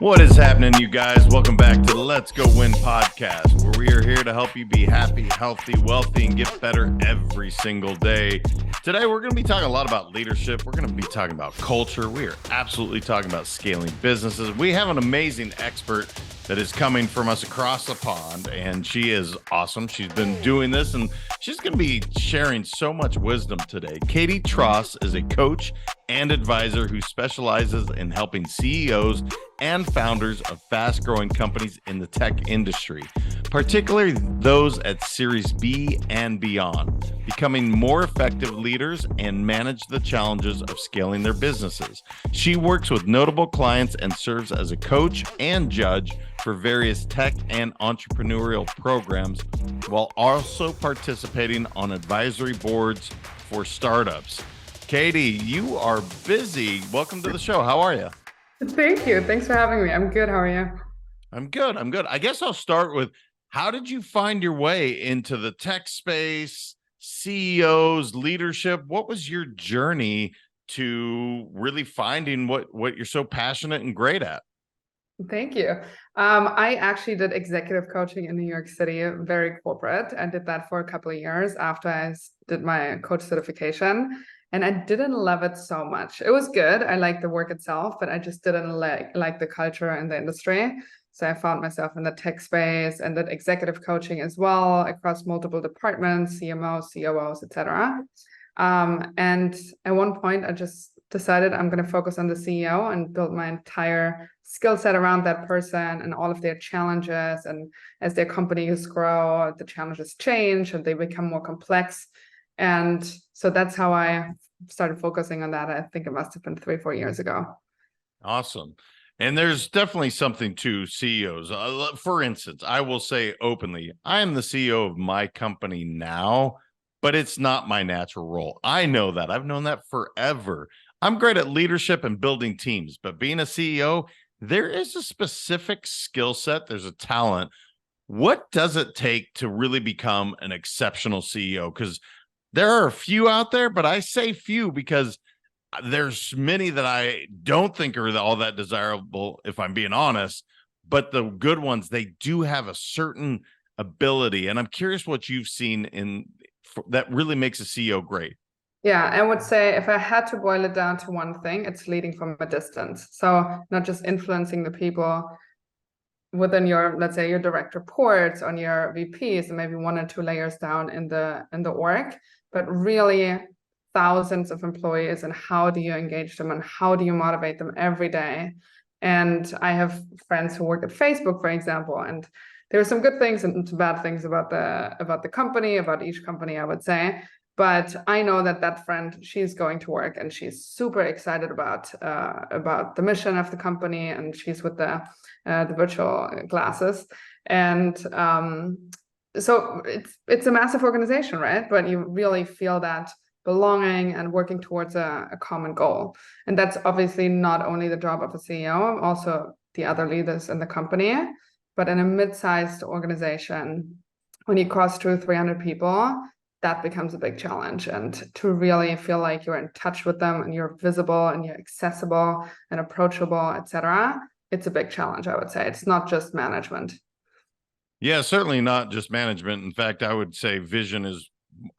What is happening, you guys? Welcome back to the Let's Go Win podcast, where we are here to help you be happy, healthy, wealthy, and get better every single day. Today, we're going to be talking a lot about leadership. We're going to be talking about culture. We are absolutely talking about scaling businesses. We have an amazing expert that is coming from us across the pond, and she is awesome. She's been doing this, and she's going to be sharing so much wisdom today. Katy Trost is a coach and advisor who specializes in helping CEOs and founders of fast-growing companies in the tech industry, particularly those at Series B and beyond, becoming more effective leaders and manage the challenges of scaling their businesses. She works with notable clients and serves as a coach and judge for various tech and entrepreneurial programs, while also participating on advisory boards for startups. Katy, you are busy. Welcome to the show. How are you? Thank you. Thanks for having me. I'm good. How are you? I'm good. I guess I'll start with, how did you find your way into the tech space, CEOs, leadership? What was your journey to really finding what you're so passionate and great at? Thank you. I actually did executive coaching in New York City, very corporate. I did that for a couple of years after I did my coach certification. And I didn't love it so much. It was good. I liked the work itself, but I just didn't like the culture and the industry. So I found myself in the tech space and did executive coaching as well across multiple departments, CMOs, COOs, etc. And at one point, I just decided I'm going to focus on the CEO and build my entire skill set around that person and all of their challenges. And as their companies grow, the challenges change and they become more complex. And so that's how I started focusing on that. I think it must have been 3-4 years ago. Awesome. And there's definitely something to CEOs. For instance, I will say openly, I am the CEO of my company now, but it's not my natural role. I know that. I've known that forever. I'm great at leadership and building teams, but being a CEO, there is a specific skill set. There's a talent. What does it take to really become an exceptional CEO? Because there are a few out there, but I say few because there's many that I don't think are all that desirable, if I'm being honest. But the good ones, they do have a certain ability. And I'm curious what you've seen that really makes a CEO great. Yeah, I would say if I had to boil it down to one thing, it's leading from a distance. So not just influencing the people within your, let's say, your direct reports on your VPs and maybe 1 or 2 layers down in the org, but really thousands of employees, and how do you engage them and how do you motivate them every day? And I have friends who work at Facebook, for example, and there are some good things and some bad things about the company, about each company, I would say. But I know that friend, she's going to work and she's super excited about the mission of the company, and she's with the virtual glasses. And so it's a massive organization, right? But you really feel that belonging and working towards a common goal. And that's obviously not only the job of a CEO, also the other leaders in the company. But in a mid-sized organization, when you cross 200-300 people, that becomes a big challenge. And to really feel like you're in touch with them and you're visible and you're accessible and approachable, etc., it's a big challenge, I would say. It's not just management. Yeah, certainly not just management. In fact, I would say vision is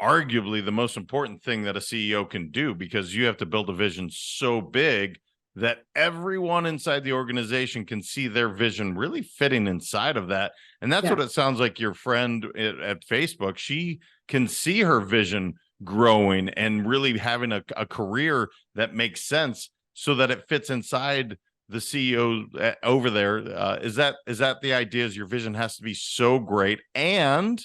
arguably the most important thing that a CEO can do, because you have to build a vision so big that everyone inside the organization can see their vision really fitting inside of that. And that's what it sounds like your friend at Facebook, she can see her vision growing and really having a career that makes sense so that it fits inside the CEO over there. Is that the idea? Is your vision has to be so great and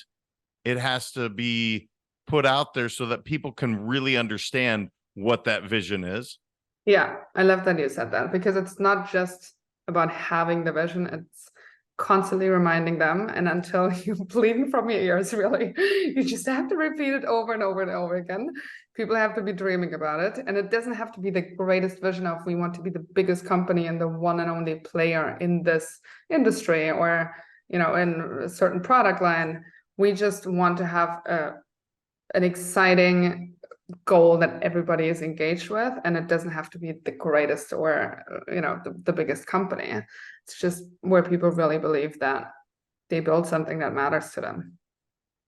it has to be put out there so that people can really understand what that vision is? Yeah, I love that you said that, because it's not just about having the vision, it's constantly reminding them. And until you're bleeding from your ears, really, you just have to repeat it over and over and over again. People have to be dreaming about it. And it doesn't have to be the greatest vision of, we want to be the biggest company and the one and only player in this industry, or, in a certain product line. We just want to have an exciting goal that everybody is engaged with, and it doesn't have to be the greatest or the biggest company. It's just where people really believe that they build something that matters to them.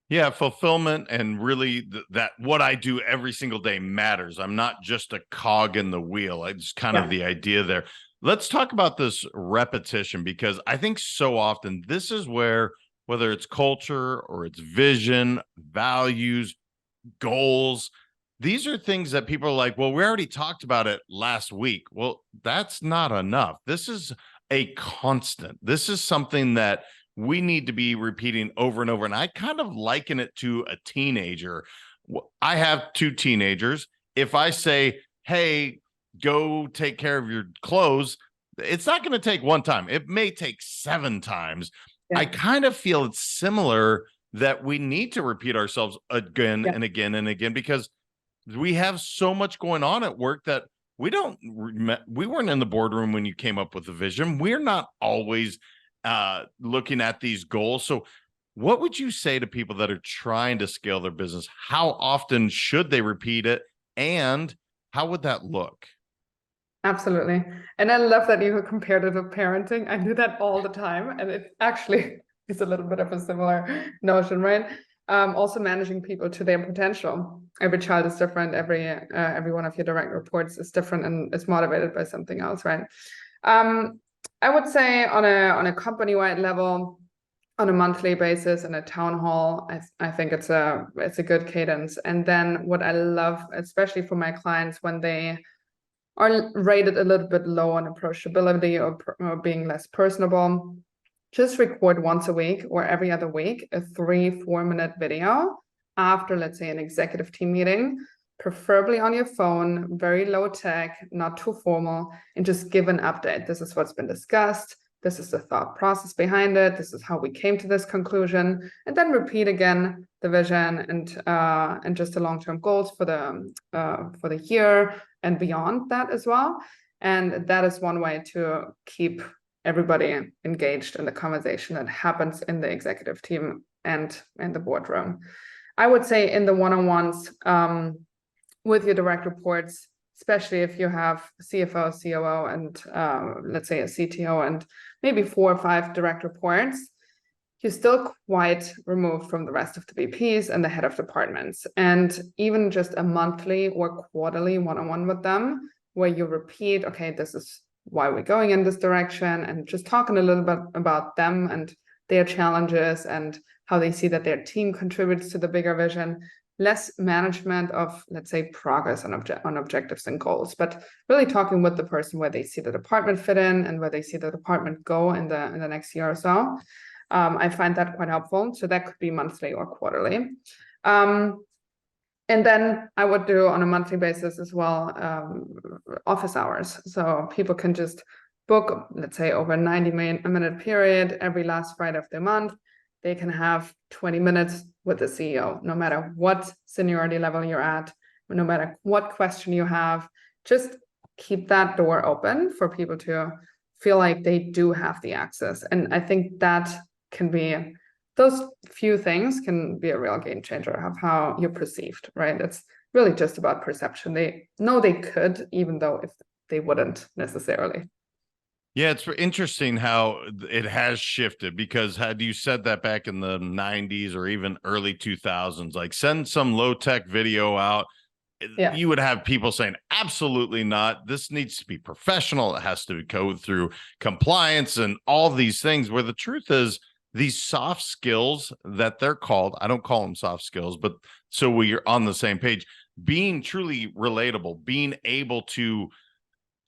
Yeah, fulfillment, and really that what I do every single day matters. I'm not just a cog in the wheel. It's kind of the idea there. Let's talk about this repetition, because I think so often this is where, whether it's culture or it's vision, values, goals, these are things that people are like, well, we already talked about it last week. Well, that's not enough. This is a constant. This is something that we need to be repeating over and over. And I kind of liken it to a teenager. I have 2 teenagers. If I say, hey, go take care of your clothes, it's not going to take 1 time. It may take 7 times. I kind of feel it's similar, that we need to repeat ourselves again and again and again, because we have so much going on at work that we weren't in the boardroom when you came up with the vision. We're not always looking at these goals. So what would you say to people that are trying to scale their business? How often should they repeat it, and how would that look? Absolutely. And I love that you compared it to parenting. I do that all the time, and it actually is a little bit of a similar notion, right? Also managing people to their potential. Every child is different. Every one of your direct reports is different and is motivated by something else, right? I would say on a company-wide level, on a monthly basis in a town hall, I think it's a good cadence. And then what I love, especially for my clients, when they are rated a little bit low on approachability or being less personable, just record once a week or every other week a 3-4 minute video after, let's say, an executive team meeting, preferably on your phone, very low tech, not too formal, and just give an update. This is what's been discussed. This is the thought process behind it. This is how we came to this conclusion, and then repeat again the vision and just the long-term goals for the year and beyond that as well. And that is one way to keep everybody engaged in the conversation that happens in the executive team and in the boardroom. I would say in the one-on-ones with your direct reports, especially if you have CFO, COO, and let's say a CTO and maybe 4 or 5 direct reports, you're still quite removed from the rest of the VPs and the head of departments. And even just a monthly or quarterly one-on-one with them, where you repeat, okay, this is why we're going in this direction, and just talking a little bit about them and their challenges and how they see that their team contributes to the bigger vision. Less management of, let's say, progress on objectives and goals, but really talking with the person where they see the department fit in and where they see the department go in the next year or so. I find that quite helpful. So that could be monthly or quarterly. And then I would do on a monthly basis as well, office hours. So people can just book, let's say, over a 90-minute period every last Friday of the month. They can have 20 minutes with the CEO, no matter what seniority level you're at, no matter what question you have. Just keep that door open for people to feel like they do have the access. And I think that can be, those few things can be a real game changer of how you're perceived, right? It's really just about perception. They know they could, even though if they wouldn't necessarily. Yeah, it's interesting how it has shifted, because had you said that back in the 90s or even early 2000s, like send some low tech video out, you would have people saying, absolutely not. This needs to be professional. It has to go through compliance and all these things, where the truth is, these soft skills that they're called, I don't call them soft skills, but so we're on the same page, being truly relatable, being able to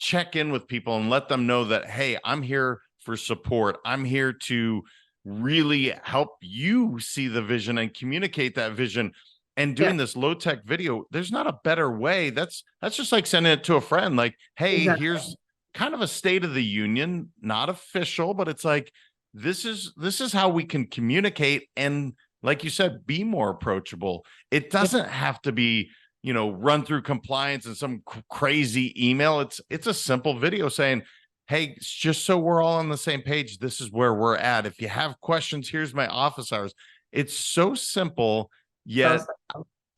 check in with people and let them know that, hey, I'm here for support. I'm here to really help you see the vision and communicate that vision. And doing this low tech video, there's not a better way. That's just like sending it to a friend. Like, hey, here's kind of a state of the union, not official, but it's like, this is how we can communicate. And like you said, be more approachable. It doesn't have to be, run through compliance and some crazy email. It's a simple video saying, hey, just so we're all on the same page, this is where we're at. If you have questions, here's my office hours. It's so simple, yet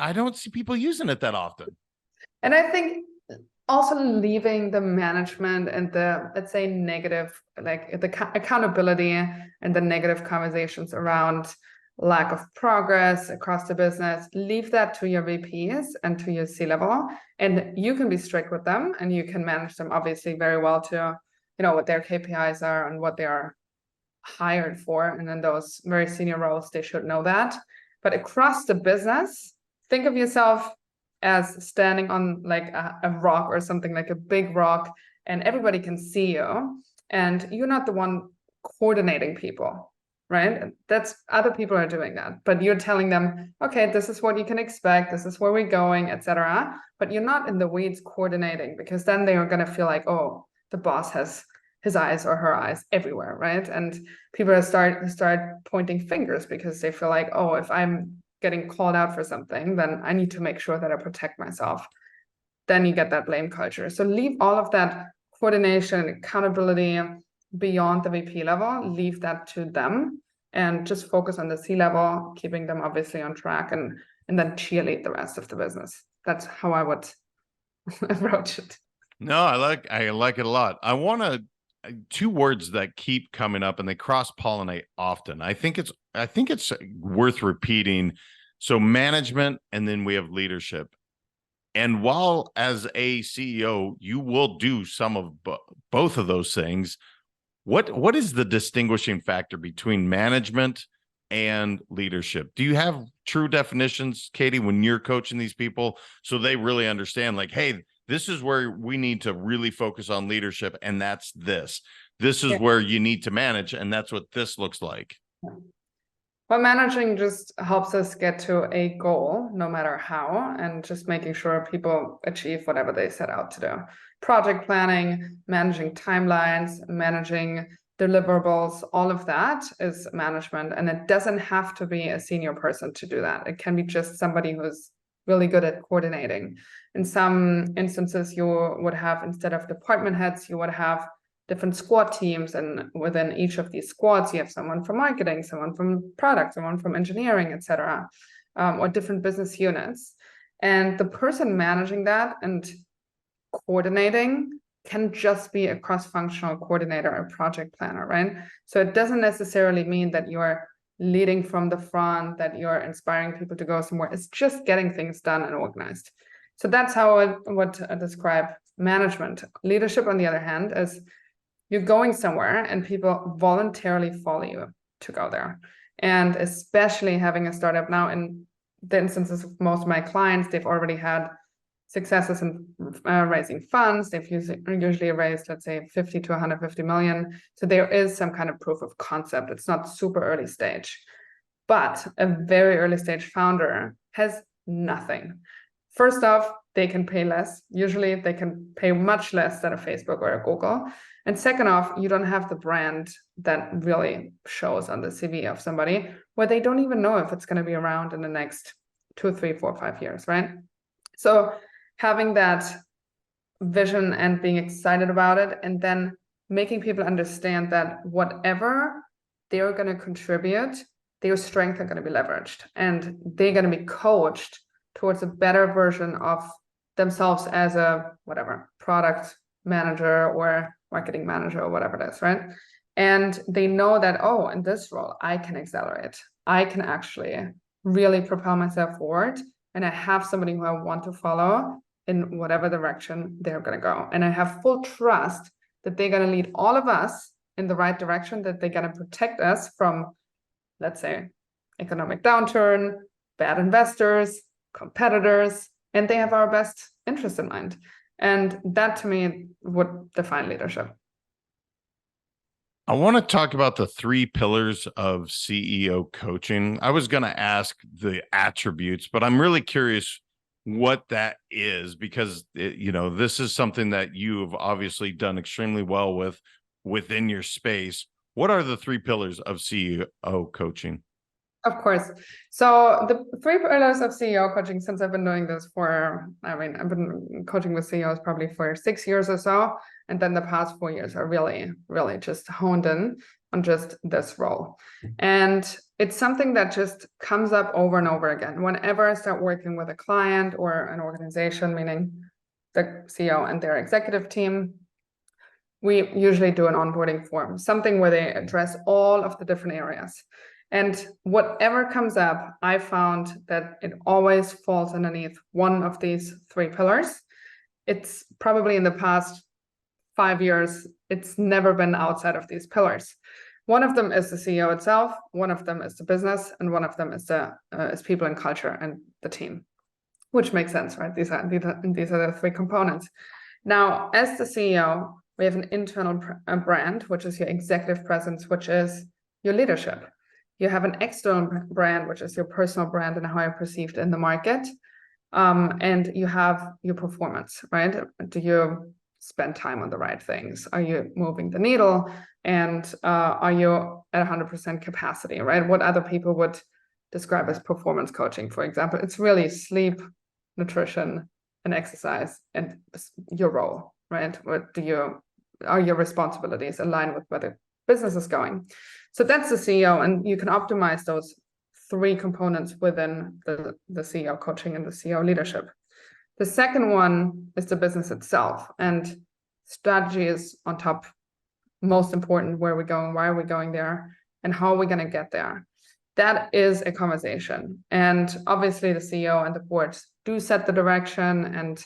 I don't see people using it that often. And I think also leaving the management and the, let's say, negative, like the accountability and the negative conversations around lack of progress across the business, leave that to your VPs and to your C-level. And you can be strict with them and you can manage them obviously very well to, what their KPIs are and what they are hired for. And in those very senior roles, they should know that. But across the business, think of yourself as standing on like a rock or something, like a big rock, and everybody can see you. And you're not the one coordinating people, right? That's other people are doing that, but you're telling them, okay, this is what you can expect, this is where we're going, etc. But you're not in the weeds coordinating, because then they are going to feel like, oh, the boss has his eyes or her eyes everywhere, right? And people start pointing fingers because they feel like, oh, if I'm getting called out for something, then I need to make sure that I protect myself. Then you get that blame culture. So leave all of that coordination, accountability beyond the VP level, leave that to them, and just focus on the C-level, keeping them obviously on track, and then cheerlead the rest of the business. That's how I would approach it. No, I like it a lot. I want to two words that keep coming up and they cross-pollinate often. I think it's worth repeating. So management, and then we have leadership. And while as a CEO, you will do some of both of those things, what is the distinguishing factor between management and leadership? Do you have true definitions, Katy, when you're coaching these people so they really understand, like, hey, this is where we need to really focus on leadership, and that's this. This is where you need to manage, and that's what this looks like. Well, managing just helps us get to a goal, no matter how, and just making sure people achieve whatever they set out to do. Project planning, managing timelines, managing deliverables, all of that is management. And it doesn't have to be a senior person to do that. It can be just somebody who's really good at coordinating. In some instances, you would have, instead of department heads, you would have different squad teams, and within each of these squads, you have someone from marketing, someone from product, someone from engineering, etc., or different business units. And the person managing that and coordinating can just be a cross-functional coordinator or project planner, right? So it doesn't necessarily mean that you're leading from the front, that you're inspiring people to go somewhere. It's just getting things done and organized. So that's how I would describe management. Leadership, on the other hand, is you're going somewhere and people voluntarily follow you to go there. And especially having a startup now, in the instances of most of my clients, they've already had successes in raising funds. They've usually raised, let's say, 50 to 150 million. So there is some kind of proof of concept. It's not super early stage, but a very early stage founder has nothing. First off, they can pay less. Usually they can pay much less than a Facebook or a Google. And second off, you don't have the brand that really shows on the CV of somebody, where they don't even know if it's going to be around in the next 2, 3, 4, 5 years, right? So having that vision and being excited about it, and then making people understand that whatever they're going to contribute, their strengths are going to be leveraged, and they're going to be coached towards a better version of themselves as a product manager or marketing manager or whatever it is, right? And they know that, oh, in this role, I can accelerate. I can actually really propel myself forward. And I have somebody who I want to follow in whatever direction they're going to go. And I have full trust that they're going to lead all of us in the right direction, that they're going to protect us from, let's say, economic downturn, bad investors, competitors, and they have our best interest in mind. And that, to me, would define leadership. I want to talk about the 3 pillars of CEO coaching. I was going to ask the attributes, but I'm really curious what that is, because this is something that you've obviously done extremely well within your space. What are the 3 pillars of CEO coaching? Of course. So the 3 pillars of CEO coaching, since I've been doing this I've been coaching with CEOs probably for 6 years or so. And then the past 4 years are really, really just honed in on just this role. And it's something that just comes up over and over again. Whenever I start working with a client or an organization, meaning the CEO and their executive team, we usually do an onboarding form, something where they address all of the different areas. And whatever comes up, I found that it always falls underneath one of these 3 pillars. It's probably in the past 5 years, it's never been outside of these pillars. One of them is the CEO itself, one of them is the business, and one of them is is people and culture and the team, which makes sense, right? These are the 3 components. Now, as the CEO, we have an internal brand, which is your executive presence, which is your leadership. You have an external brand, which is your personal brand and how you're perceived in the market. And you have your performance, right? Do you spend time on the right things? Are you moving the needle? And are you at 100% capacity, right? What other people would describe as performance coaching, for example. It's really sleep, nutrition, and exercise, and your role, right? Are your responsibilities aligned with where the business is going? So that's the CEO, and you can optimize those 3 components within the CEO coaching and the CEO leadership. The second one is the business itself, and strategy is on top, most important. Where are we going? Why are we going there? And how are we going to get there? That is a conversation. And obviously the CEO and the board do set the direction, and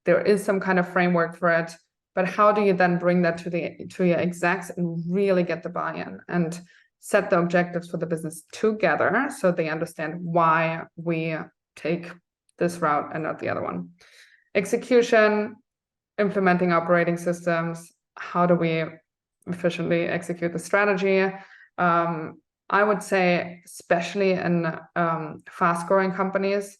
there is some kind of framework for it. But how do you then bring that to your execs and really get the buy-in and set the objectives for the business together so they understand why we take this route and not the other one? Execution, implementing operating systems. How do we efficiently execute the strategy? I would say, especially in fast-growing companies,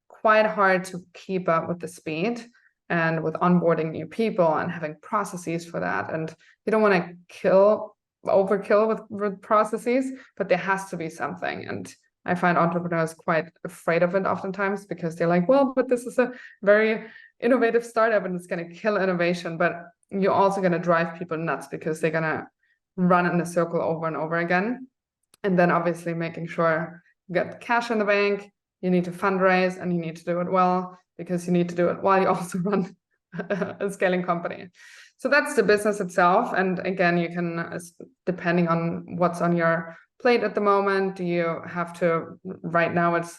quite hard to keep up with the speed and with onboarding new people and having processes for that. And you don't want to overkill with processes, but there has to be something. And I find entrepreneurs quite afraid of it oftentimes, because they're like, well, but this is a very innovative startup and it's going to kill innovation. But you're also going to drive people nuts, because they're going to run in a circle over and over again. And then obviously making sure you get the cash in the bank, you need to fundraise, and you need to do it well, because you need to do it while you also run a scaling company. So that's the business itself. And again, you can, depending on what's on your plate at the moment, do you have to, right now it's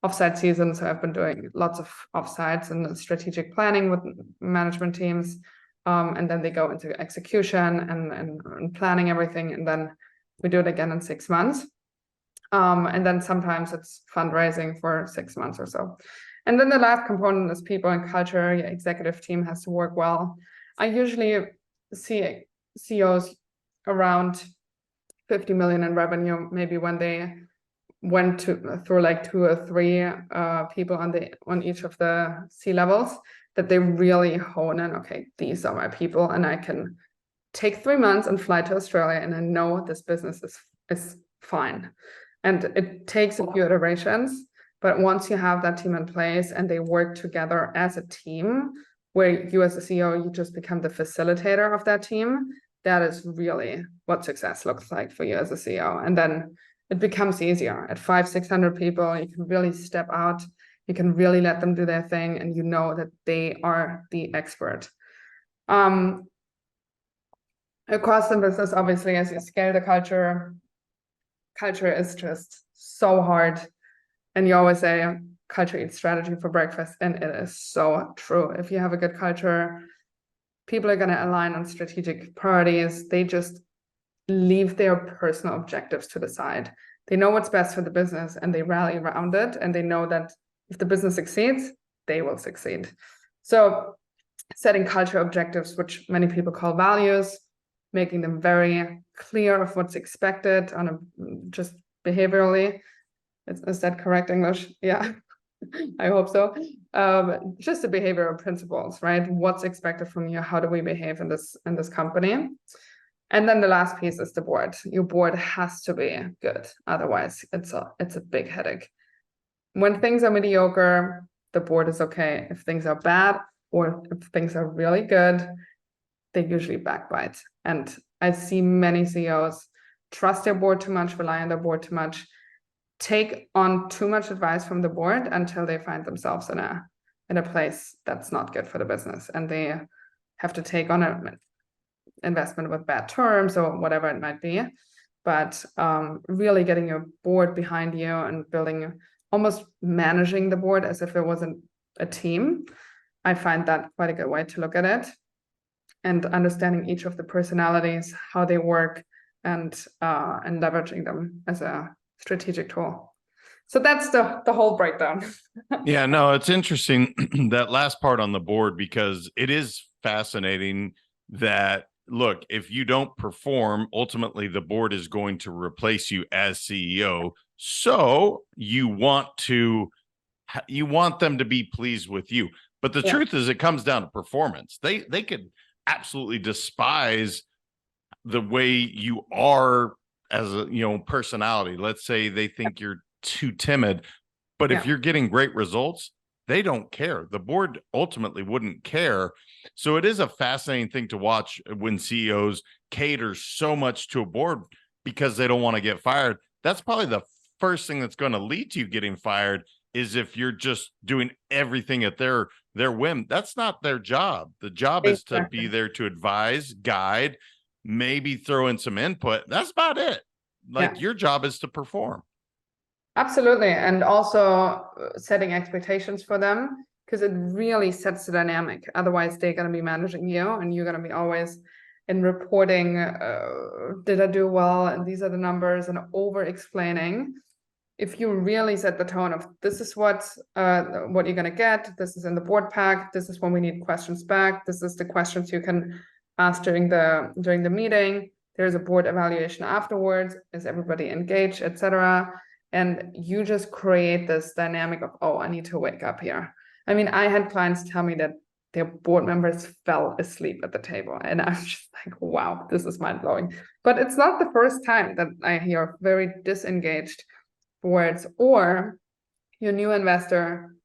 offsite season, so I've been doing lots of offsites and strategic planning with management teams. And then they go into execution and planning everything. And then we do it again in 6 months. And then sometimes it's fundraising for 6 months or so. And then the last component is people and culture. Your executive team has to work well. I usually see CEOs around 50 million in revenue, maybe when they went through like 2 or 3 people on each of the C levels, that they really hone in, okay, these are my people, and I can take 3 months and fly to Australia, and I know this business is fine. And it takes a few iterations, but once you have that team in place and they work together as a team, where you as a CEO, you just become the facilitator of that team, that is really what success looks like for you as a CEO. And then it becomes easier. At 500-600 people, you can really step out, you can really let them do their thing, and you know that they are the expert. Across the business, obviously, as you scale the culture is just so hard. And you always say culture eats strategy for breakfast, and it is so true. If you have a good culture, people are going to align on strategic priorities. They just leave their personal objectives to the side. They know what's best for the business, and they rally around it, and they know that if the business succeeds, they will succeed. So setting culture objectives, which many people call values, making them very clear of what's expected on just behaviorally. Is that correct English? Yeah, I hope so. Just the behavioral principles, right? What's expected from you? How do we behave in this company? And then the last piece is the board. Your board has to be good. Otherwise, it's a big headache. When things are mediocre, the board is okay. If things are bad or if things are really good, they usually backbite. And I see many CEOs trust their board too much, rely on their board too much, take on too much advice from the board until they find themselves in a place that's not good for the business, and they have to take on an investment with bad terms or whatever it might be. But really getting your board behind you and building, almost managing the board as if it wasn't a team, I find that quite a good way to look at it, and understanding each of the personalities, how they work, and leveraging them as a strategic tool. So that's the whole breakdown. Yeah, no, it's interesting that last part on the board, because it is fascinating that, look, if you don't perform, ultimately the board is going to replace you as CEO. So you want them to be pleased with you. But the truth is, it comes down to performance. They could absolutely despise the way you are as a personality. Let's say they think you're too timid, but if you're getting great results, they don't care. The board ultimately wouldn't care. So it is a fascinating thing to watch when CEOs cater so much to a board because they don't want to get fired. That's probably the first thing that's going to lead to you getting fired, is if you're just doing everything at their whim. That's not their job. The job is to be there to advise, guide, maybe throw in some input. That's about it. Like, your job is to perform. Absolutely. And also setting expectations for them, because it really sets the dynamic. Otherwise, they're going to be managing you, and you're going to be always in reporting, did I do well? And these are the numbers, and over explaining. If you really set the tone of, this is what you're going to get, this is in the board pack, this is when we need questions back, this is the questions you can ask during the meeting, there's a board evaluation afterwards, is everybody engaged, etc. And you just create this dynamic of, oh, I need to wake up here. I mean, I had clients tell me that their board members fell asleep at the table, and I'm just like, wow, this is mind-blowing. But it's not the first time that I hear very disengaged boards, or your new investor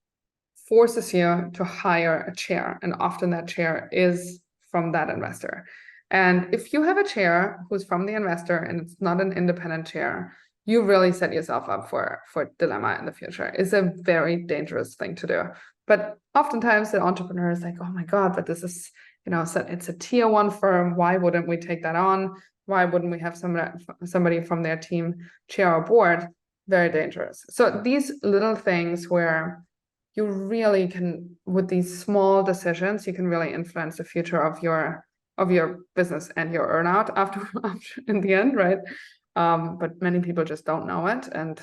forces you to hire a chair, and often that chair is from that investor. And if you have a chair who's from the investor and it's not an independent chair, you really set yourself up for dilemma in the future. It's a very dangerous thing to do. But oftentimes the entrepreneur is like, oh my God, but this is, so it's a tier 1 firm. Why wouldn't we take that on? Why wouldn't we have somebody from their team chair our board? Very dangerous. So these little things where you really can, with these small decisions, you can really influence the future of your business and your earnout after in the end, right? But many people just don't know it. And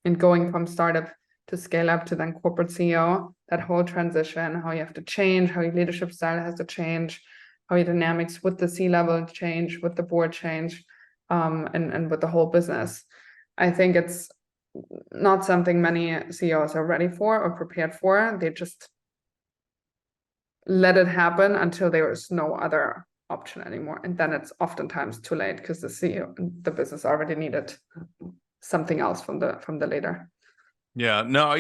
in going from startup to scale up to then corporate CEO, that whole transition, how you have to change, how your leadership style has to change, how your dynamics with the C-level change, with the board change, and with the whole business. I think it's not something many CEOs are ready for or prepared for. They just let it happen until there is no other option anymore. And then it's oftentimes too late, because the CEO, the business already needed something else from the leader. Yeah, no,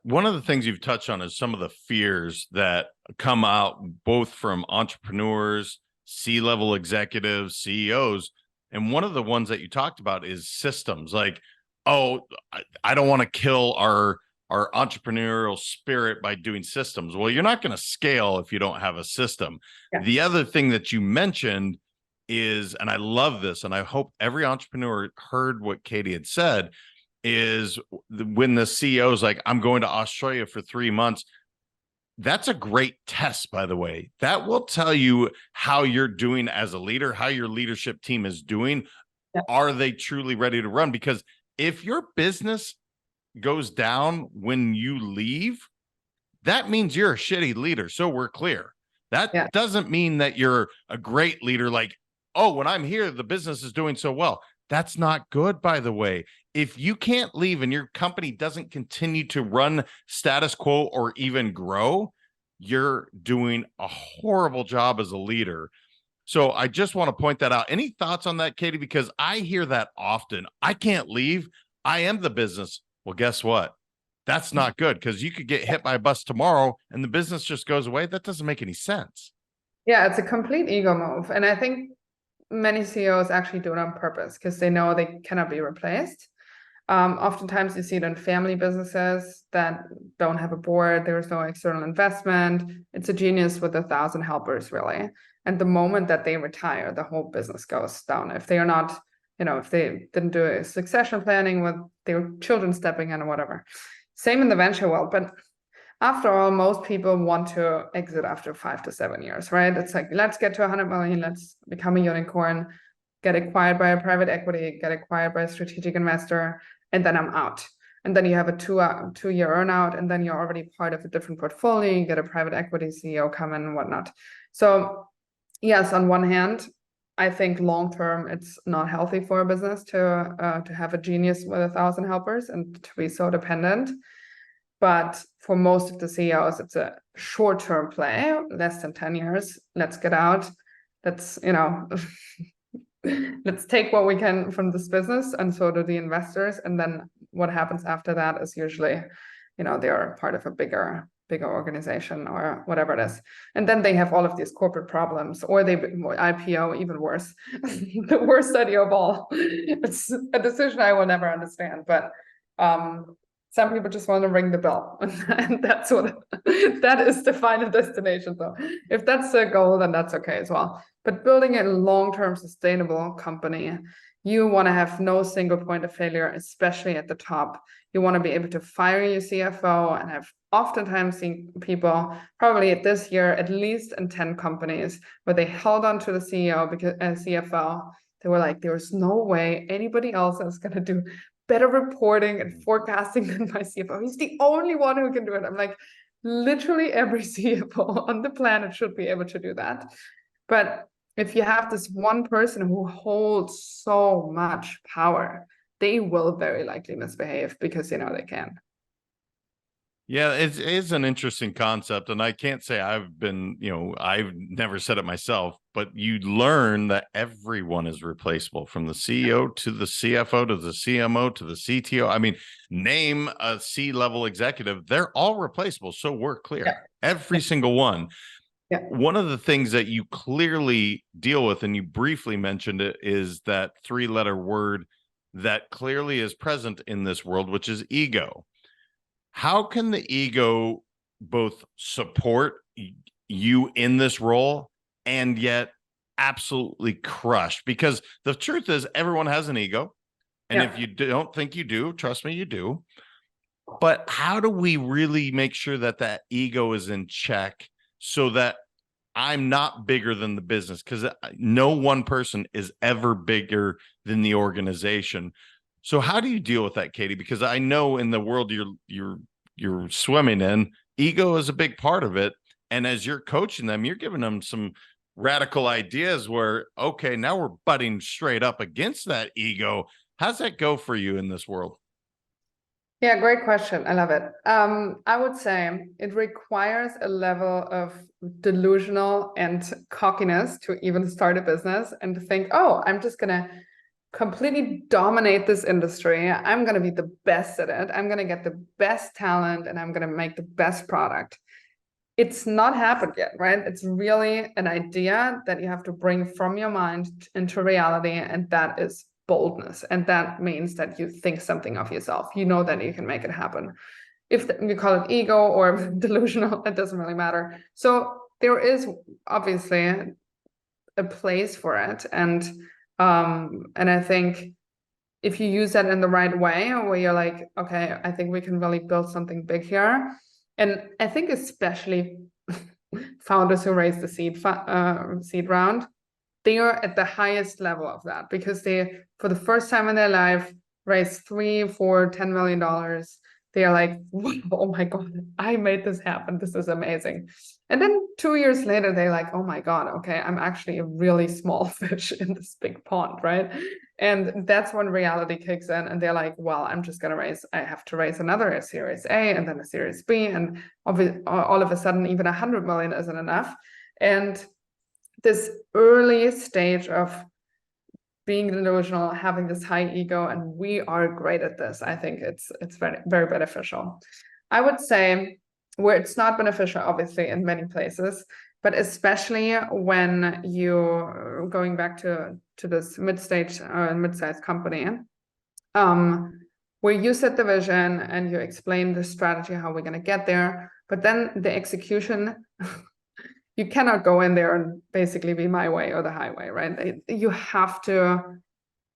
one of the things you've touched on is some of the fears that come out both from entrepreneurs, C-level executives, CEOs. And one of the ones that you talked about is systems. Like, oh, I don't want to kill our entrepreneurial spirit by doing systems. Well, you're not going to scale if you don't have a system. Yeah. The other thing that you mentioned is, and I love this, and I hope every entrepreneur heard what Katy had said, is when the CEO is like, I'm going to Australia for 3 months. That's a great test, by the way. That will tell you how you're doing as a leader, how your leadership team is doing. Yeah. Are they truly ready to run? Because if your business goes down when you leave, that means you're a shitty leader. So we're clear. That doesn't mean that you're a great leader. Like, oh, when I'm here, the business is doing so well. That's not good, by the way. If you can't leave and your company doesn't continue to run status quo or even grow, you're doing a horrible job as a leader. So I just want to point that out. Any thoughts on that, Katy? Because I hear that often. I can't leave. I am the business. Well, guess what? That's not good, because you could get hit by a bus tomorrow and the business just goes away. That doesn't make any sense. Yeah, it's a complete ego move. And I think many CEOs actually do it on purpose because they know they cannot be replaced. Oftentimes you see it in family businesses that don't have a board, there's no external investment. It's a genius with 1,000 helpers, really. And the moment that they retire, the whole business goes down. If they are not, if they didn't do a succession planning with their children stepping in or whatever. Same in the venture world. But after all, most people want to exit after 5 to 7 years, right? It's like, let's get to 100 million, let's become a unicorn, get acquired by a private equity, get acquired by a strategic investor, and then I'm out. And then you have a 2-year earnout, and then you're already part of a different portfolio, you get a private equity CEO come in and whatnot. So yes, on one hand, I think long-term, it's not healthy for a business to have a genius with 1,000 helpers and to be so dependent. But for most of the CEOs, it's a short-term play, less than 10 years. Let's get out. Let's, let's take what we can from this business, and so do the investors. And then what happens after that is usually, they're part of a bigger organization or whatever it is. And then they have all of these corporate problems, or they IPO, even worse. The worst idea of all. It's a decision I will never understand, but some people just want to ring the bell, and that's that is the final destination. So if that's the goal, then that's okay as well. But building a long-term sustainable company, you want to have no single point of failure, especially at the top. You want to be able to fire your CFO, and I've oftentimes seen people, probably this year, at least in 10 companies, where they held on to the CEO because CFO, they were like, there's no way anybody else is going to do better reporting and forecasting than my CFO. He's the only one who can do it. I'm like, literally every CFO on the planet should be able to do that. But if you have this one person who holds so much power, they will very likely misbehave because they can. Yeah, it is an interesting concept. And I can't say I've never said it myself, but you learn that everyone is replaceable, from the CEO to the CFO to the CMO to the CTO. I mean, name a C-level executive, they're all replaceable. So we're clear. Yeah. Every single one. Yeah. One of the things that you clearly deal with, and you briefly mentioned it, is that 3-letter word that clearly is present in this world, which is ego. How can the ego both support you in this role and yet absolutely crush? Because the truth is, everyone has an ego. And if you don't think you do, trust me, you do. But how do we really make sure that that ego is in check so that I'm not bigger than the business? Because no one person is ever bigger than the organization. So how do you deal with that, Katy? Because I know in the world you're swimming in, ego is a big part of it. And as you're coaching them, you're giving them some radical ideas where, okay, now we're butting straight up against that ego. How's that go for you in this world? Yeah, great question. I love it. I would say it requires a level of delusional and cockiness to even start a business and to think, oh, I'm just going to completely dominate this industry. I'm going to be the best at it. I'm going to get the best talent, and I'm going to make the best product. It's not happened yet, right? It's really an idea that you have to bring from your mind into reality, and that is boldness. And that means that you think something of yourself. You know that you can make it happen. If you call it ego or delusional, it doesn't really matter. So there is obviously a place for it, and I think if you use that in the right way, where you're like, okay, I think we can really build something big here. And I think especially founders who raise the seed round, they are at the highest level of that, because they, for the first time in their life, raise $3, $4, $10 million. They are like, oh my God, I made this happen. This is amazing. And then 2 years later, they're like, oh my God, okay, I'm actually a really small fish in this big pond, right? And that's when reality kicks in, and they're like, well, I'm just going to I have to raise another Series A and then a Series B. And all of a sudden, even 100 million isn't enough. And this early stage of being delusional, having this high ego, and we are great at this. I think it's very, very beneficial. I would say where it's not beneficial, obviously, in many places, but especially when you're going back to this mid-stage mid-sized company, where you set the vision and you explain the strategy, how we're going to get there, but then the execution, you cannot go in there and basically be my way or the highway, right? You have to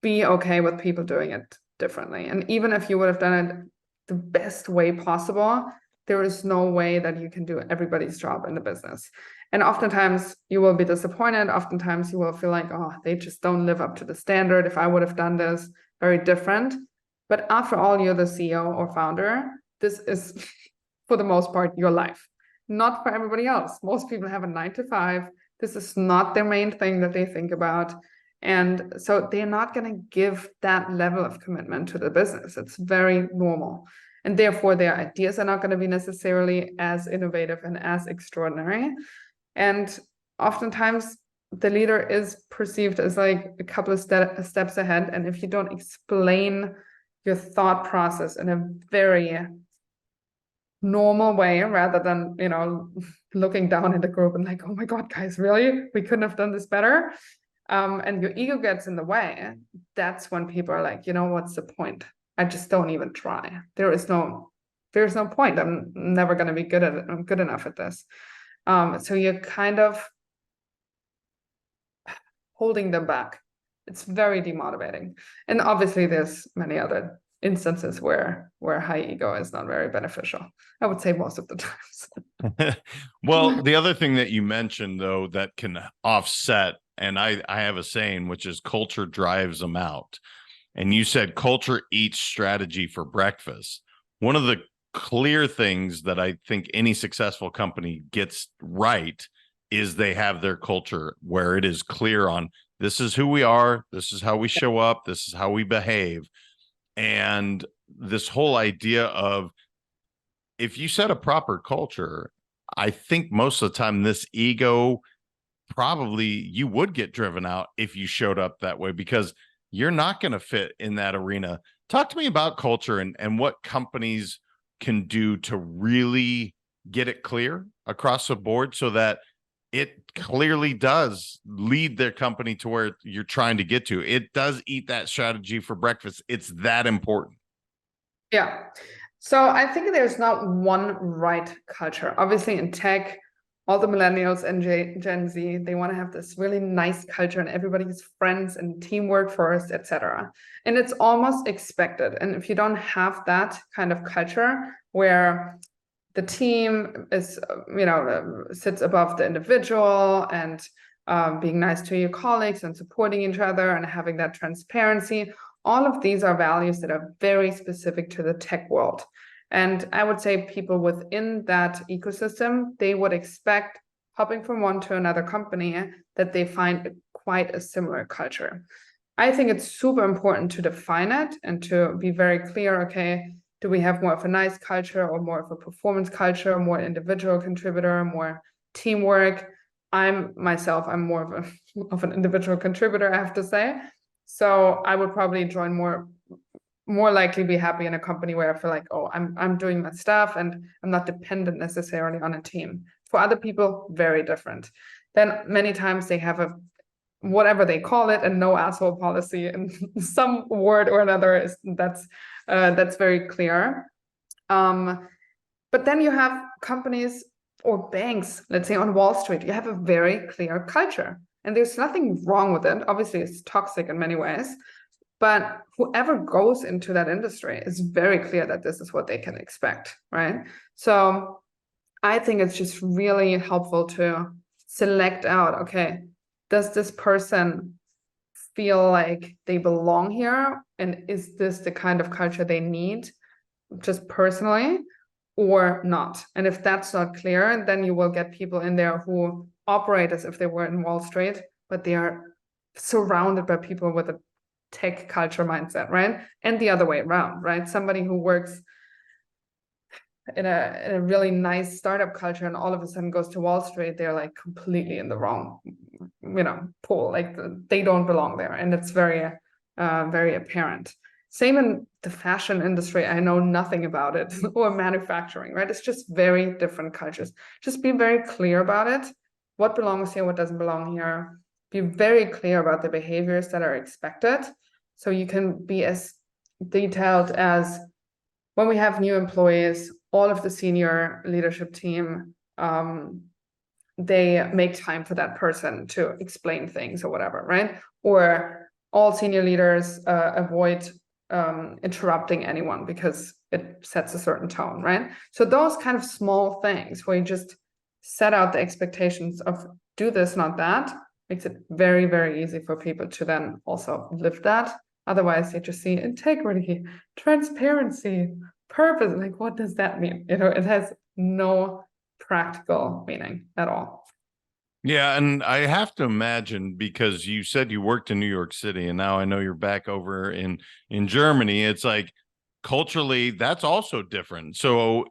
be okay with people doing it differently. And even if you would have done it the best way possible, there is no way that you can do everybody's job in the business. And oftentimes you will be disappointed. Oftentimes you will feel like, oh, they just don't live up to the standard. If I would have done this very different. But after all, you're the CEO or founder. This is, for the most part, your life. Not for everybody else. Most people have a 9-to-5. This is not their main thing that they think about. And so they're not going to give that level of commitment to the business. It's very normal. And therefore, their ideas are not going to be necessarily as innovative and as extraordinary. And oftentimes, the leader is perceived as like a couple of steps ahead. And if you don't explain your thought process in a very normal way, rather than, looking down at the group and like, oh my God, guys, really? We couldn't have done this better. And your ego gets in the way. That's when people are like, what's the point? I just don't even try. There's no point. I'm never going to be good at it. I'm good enough at this. So you're kind of holding them back. It's very demotivating. And obviously there's many other instances where high ego is not very beneficial. I would say most of the times. Well, the other thing that you mentioned, though, that can offset, and I have a saying, which is culture drives them out. And you said culture eats strategy for breakfast. One of the clear things that I think any successful company gets right is they have their culture where it is clear on, this is who we are, this is how we show up, this is how we behave. And this whole idea of, if you set a proper culture, I think most of the time this ego, probably you would get driven out if you showed up that way, because you're not going to fit in that arena. Talk to me about culture and what companies can do to really get it clear across the board so that it clearly does lead their company to where you're trying to get to. It does eat that strategy for breakfast. It's that important. Yeah. So I think there's not one right culture. Obviously in tech, all the millennials and Gen Z, they want to have this really nice culture and everybody's friends and teamwork first, etc. And it's almost expected. And if you don't have that kind of culture where the team is, sits above the individual and being nice to your colleagues and supporting each other and having that transparency, all of these are values that are very specific to the tech world. And I would say people within that ecosystem, they would expect, hopping from one to another company, that they find quite a similar culture. I think it's super important to define it and to be very clear, okay, do we have more of a nice culture or more of a performance culture, more individual contributor, more teamwork? I'm more of an individual contributor, I have to say. So I would probably join more likely be happy in a company where I feel like, oh, I'm doing my stuff and I'm not dependent necessarily on a team. For other people, very different. Then many times they have a, whatever they call it, a no asshole policy, and some word or another that's very clear. But then you have companies or banks, let's say on Wall Street, you have a very clear culture. And there's nothing wrong with it. Obviously, it's toxic in many ways. But whoever goes into that industry is very clear that this is what they can expect, right? So I think it's just really helpful to select out, okay, does this person feel like they belong here? And is this the kind of culture they need just personally or not? And if that's not clear, then you will get people in there who operate as if they were in Wall Street, but they are surrounded by people with a tech culture mindset, right? And the other way around, right? Somebody who works in a really nice startup culture and all of a sudden goes to Wall Street, they're like completely in the wrong, pool. Like they don't belong there, and it's very, very apparent. Same in the fashion industry. I know nothing about it, or manufacturing, right? It's just very different cultures. Just be very clear about it. What belongs here, what doesn't belong here. Be very clear about the behaviors that are expected, so you can be as detailed as, when we have new employees, all of the senior leadership team, they make time for that person to explain things or whatever, right? Or all senior leaders avoid interrupting anyone because it sets a certain tone, right? So those kind of small things where you just set out the expectations of do this, not that, makes it very, very easy for people to then also live that. Otherwise, they just see integrity, transparency, purpose. Like, what does that mean? It has no practical meaning at all. Yeah, and I have to imagine, because you said you worked in New York City and now I know you're back over in Germany. It's like culturally that's also different. So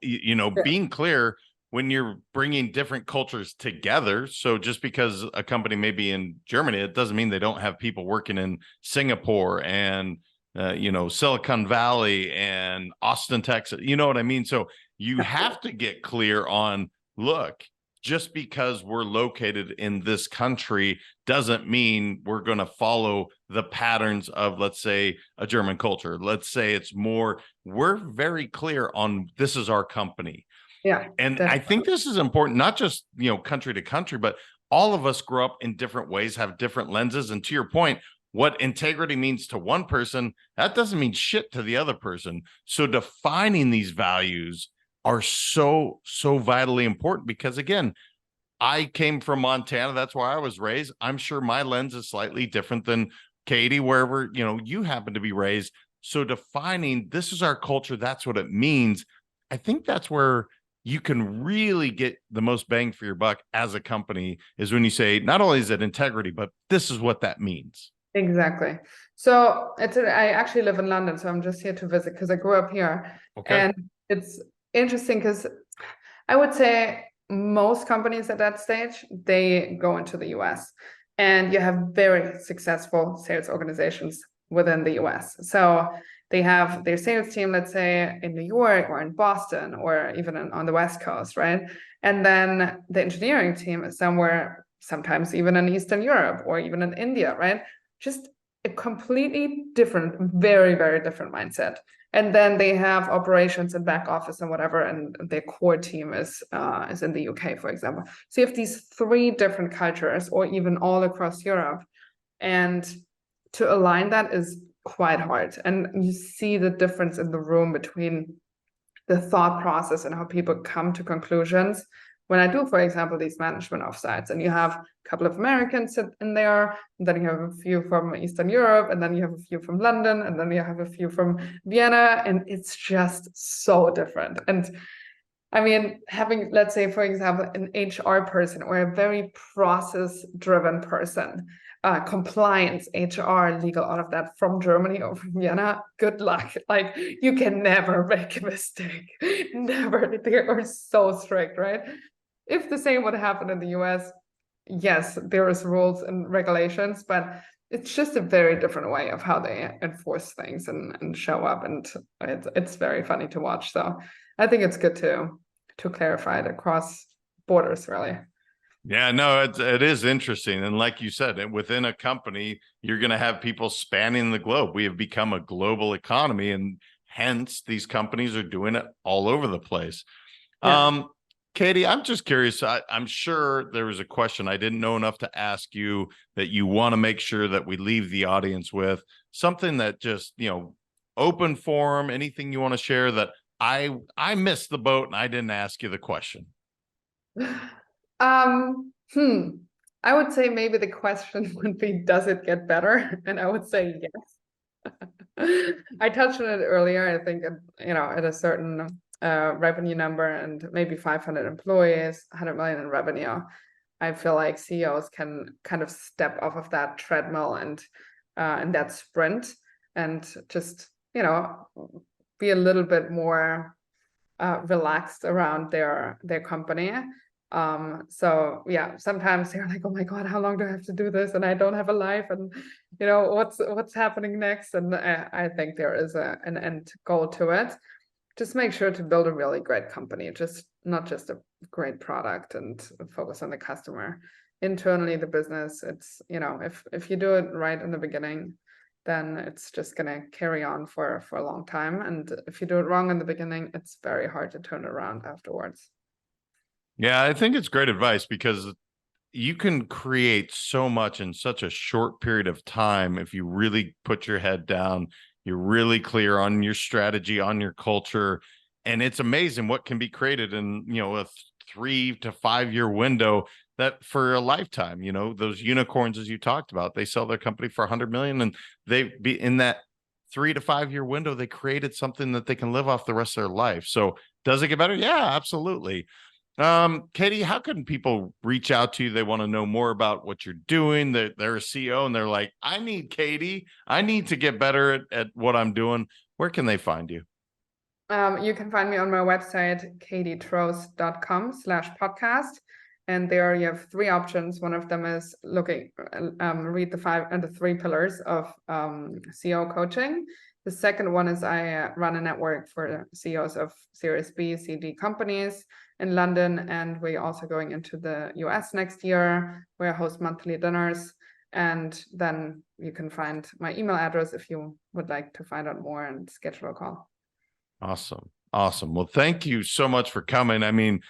being clear when you're bringing different cultures together. So just because a company may be in Germany, it doesn't mean they don't have people working in Singapore and Silicon Valley and Austin, Texas. You know what I mean? So you have to get clear on, look, just because we're located in this country doesn't mean we're going to follow the patterns of, let's say, a German culture. Let's say it's more, we're very clear on this is our company. Yeah. And definitely. I think this is important, not just, country to country, but all of us grow up in different ways, have different lenses. And to your point, what integrity means to one person, that doesn't mean shit to the other person. So defining these values are so vitally important, because again, I came from Montana. That's where I was raised. I'm sure my lens is slightly different than Katy, wherever, you happen to be raised. So defining this is our culture, that's what it means. I think that's where you can really get the most bang for your buck as a company, is when you say, not only is it integrity, but this is what that means. Exactly. So I actually live in London, so I'm just here to visit because I grew up here. Okay. And it's interesting because I would say most companies at that stage, they go into the US, and you have very successful sales organizations within the US. So they have their sales team, let's say in New York or in Boston or even on the West Coast, right? And then the engineering team is somewhere, sometimes even in Eastern Europe or even in India, right? Just a completely different, very, very different mindset. And then they have operations and back office and whatever, and their core team is in the UK, for example. So you have these three different cultures, or even all across Europe, and to align that is quite hard. And you see the difference in the room between the thought process and how people come to conclusions. When I do, for example, these management offsites, and you have a couple of Americans sit in there, and then you have a few from Eastern Europe, and then you have a few from London, and then you have a few from Vienna, and it's just so different. And I mean, having, let's say, for example, an HR person or a very process-driven person, compliance, HR, legal, all of that from Germany or from Vienna, good luck. Like, you can never make a mistake. Never. They are so strict, right? If the same would happen in the US, yes, there is rules and regulations, but it's just a very different way of how they enforce things and show up. And it's very funny to watch. So I think it's good to clarify it across borders, really. Yeah, no, it is interesting. And like you said, within a company, you're going to have people spanning the globe. We have become a global economy, and hence these companies are doing it all over the place. Yeah. Katy, I'm just curious. I'm sure there was a question I didn't know enough to ask you that you want to make sure that we leave the audience with, something that just, open forum, anything you want to share that I missed the boat and I didn't ask you the question. I would say maybe the question would be, does it get better? And I would say yes. I touched on it earlier. I think, at a certain revenue number and maybe 500 employees, 100 million in revenue, I feel like CEOs can kind of step off of that treadmill and that sprint, and just, be a little bit more relaxed around their company. So yeah, sometimes they're like, oh my God, how long do I have to do this? And I don't have a life, and what's happening next? And I think there is an end goal to it. Just make sure to build a really great company, not just a great product, and focus on the customer. Internally, the business, it's, if you do it right in the beginning, then it's just going to carry on for a long time. And if you do it wrong in the beginning, it's very hard to turn it around afterwards. Yeah, I think it's great advice, because you can create so much in such a short period of time if you really put your head down, you're really clear on your strategy, on your culture, and it's amazing what can be created in, a 3 to 5 year window, that for a lifetime. Those unicorns, as you talked about, they sell their company for 100 million, and they be in that 3 to 5 year window, they created something that they can live off the rest of their life. So does it get better? Yeah, absolutely. Katy, how can people reach out to you? They want to know more about what you're doing. They're a CEO and they're like, I need Katy. I need to get better at what I'm doing. Where can they find you? You can find me on my website, katytrost.com/podcast. And there you have 3 options. One of them is read the 3 pillars of CEO coaching. The second one is I run a network for CEOs of Series B, C, D companies in London, and we're also going into the US next year, where I host monthly dinners. And then you can find my email address if you would like to find out more and schedule a call. Awesome. Well, thank you so much for coming. I mean,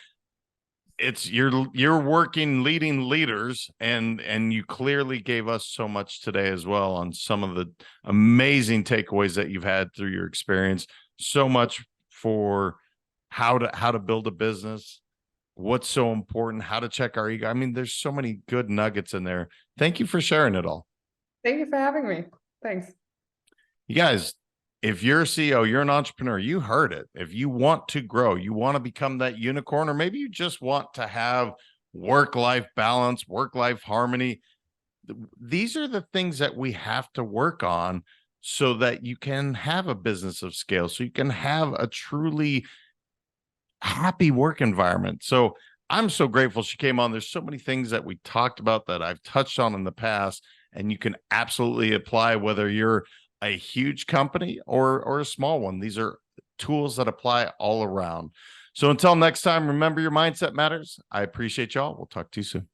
you're working, leading leaders, and you clearly gave us so much today as well on some of the amazing takeaways that you've had through your experience. So much for how to build a business, what's so important, how to check our ego. I mean, there's so many good nuggets in there. Thank you for sharing it all. Thank you for having me. Thanks. You guys, if you're a CEO, you're an entrepreneur, you heard it. If you want to grow, you want to become that unicorn, or maybe you just want to have work-life balance, work-life harmony, these are the things that we have to work on so that you can have a business of scale, so you can have a truly happy work environment. So I'm so grateful she came on. There's so many things that we talked about that I've touched on in the past, and you can absolutely apply whether you're a huge company or a small one. These are tools that apply all around. So until next time, remember, your mindset matters. I appreciate y'all. We'll talk to you soon.